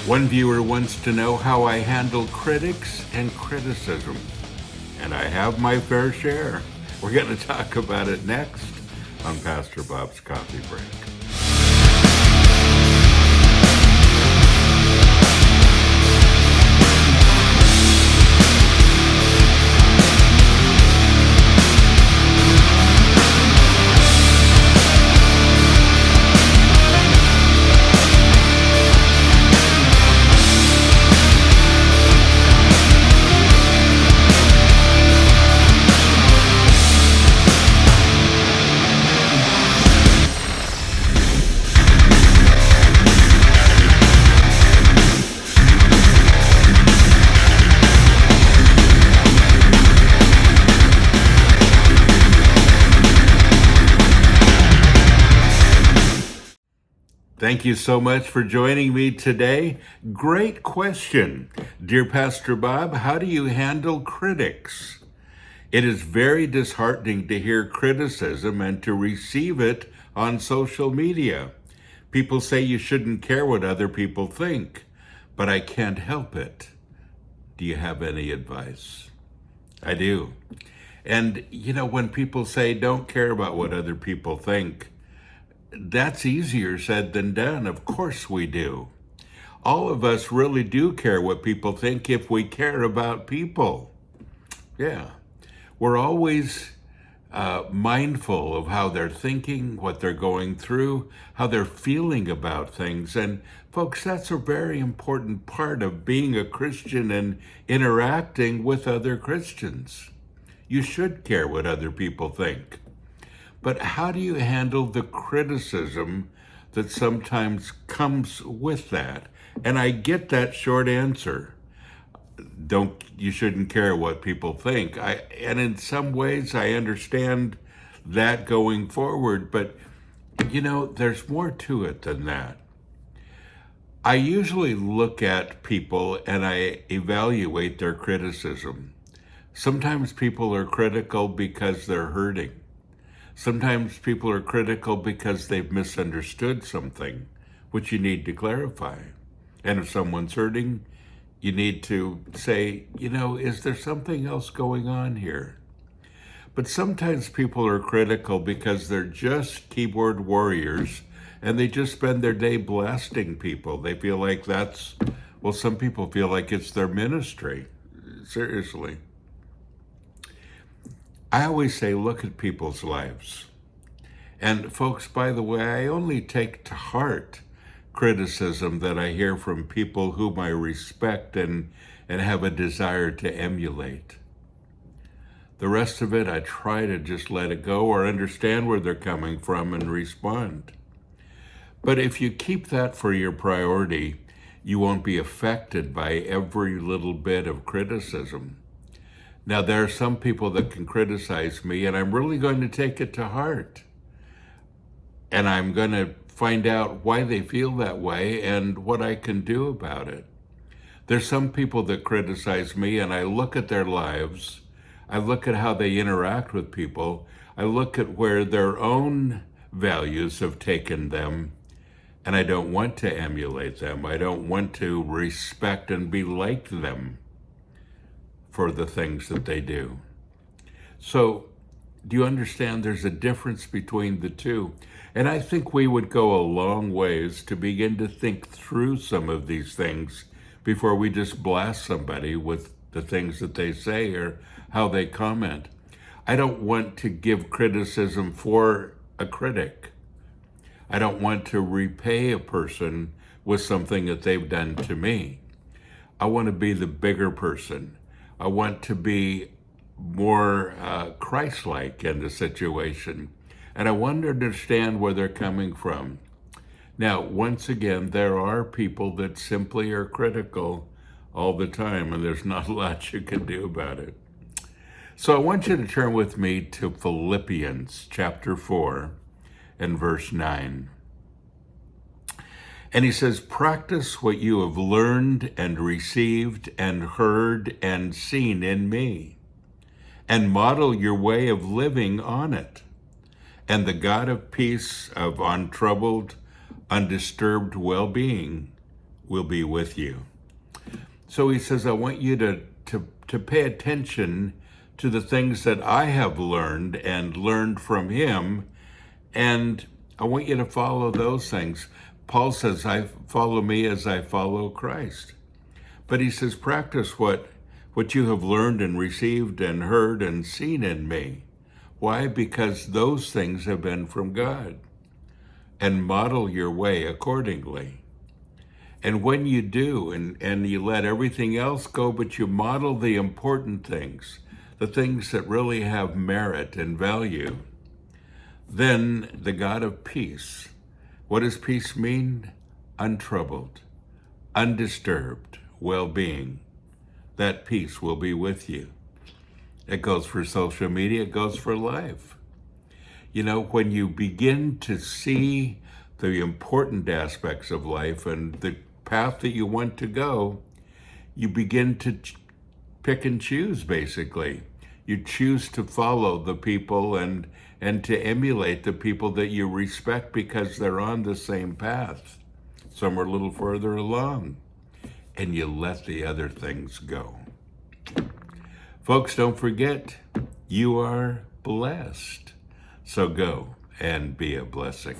One viewer wants to know how I handle critics and criticism, and I have my fair share. We're going to talk about it next on Pastor Bob's Coffee Break. Thank you so much for joining me today. Great question. Dear Pastor Bob, how do you handle critics? It is very disheartening to hear criticism and to receive it on social media. People say you shouldn't care what other people think, but I can't help it. Do you have any advice? I do. And, when people say don't care about what other people think, that's easier said than done. Of course we do. All of us really do care what people think if we care about people. Yeah. We're always mindful of how they're thinking, what they're going through, how they're feeling about things. And folks, that's a very important part of being a Christian and interacting with other Christians. You should care what other people think. But how do you handle the criticism that sometimes comes with that? And I get that short answer. You shouldn't care what people think. And in some ways I understand that going forward, but there's more to it than that. I usually look at people and I evaluate their criticism. Sometimes people are critical because they're hurting. Sometimes people are critical because they've misunderstood something, which you need to clarify. And if someone's hurting, you need to say, is there something else going on here? But sometimes people are critical because they're just keyboard warriors and they just spend their day blasting people. They feel like some people feel like it's their ministry. Seriously. I always say, look at people's lives. And folks, by the way, I only take to heart criticism that I hear from people whom I respect and have a desire to emulate. The rest of it, I try to just let it go or understand where they're coming from and respond. But if you keep that for your priority, you won't be affected by every little bit of criticism. Now, there are some people that can criticize me, and I'm really going to take it to heart. And I'm going to find out why they feel that way and what I can do about it. There's some people that criticize me, and I look at their lives. I look at how they interact with people. I look at where their own values have taken them, and I don't want to emulate them. I don't want to respect and be like them for the things that they do. So, do you understand there's a difference between the two? And I think we would go a long ways to begin to think through some of these things before we just blast somebody with the things that they say or how they comment. I don't want to give criticism for a critic. I don't want to repay a person with something that they've done to me. I want to be the bigger person. I want to be more Christ-like in the situation. And I want to understand where they're coming from. Now, once again, there are people that simply are critical all the time, and there's not a lot you can do about it. So I want you to turn with me to Philippians chapter 4 and verse 9. And he says, practice what you have learned and received and heard and seen in me, and model your way of living on it. And the God of peace, of untroubled, undisturbed well-being will be with you. So he says, I want you to pay attention to the things that I have learned and learned from him, and I want you to follow those things. Paul says, I follow me as I follow Christ. But he says, practice what you have learned and received and heard and seen in me. Why? Because those things have been from God. And model your way accordingly. And when you do, and you let everything else go, but you model the important things, the things that really have merit and value, then the God of peace, what does peace mean? Untroubled, undisturbed well-being. That peace will be with you. It goes for social media, it goes for life. You know, when you begin to see the important aspects of life and the path that you want to go, you begin to pick and choose, basically. You choose to follow the people and to emulate the people that you respect because they're on the same path. Some are a little further along, and you let the other things go. Folks, don't forget, you are blessed. So go and be a blessing.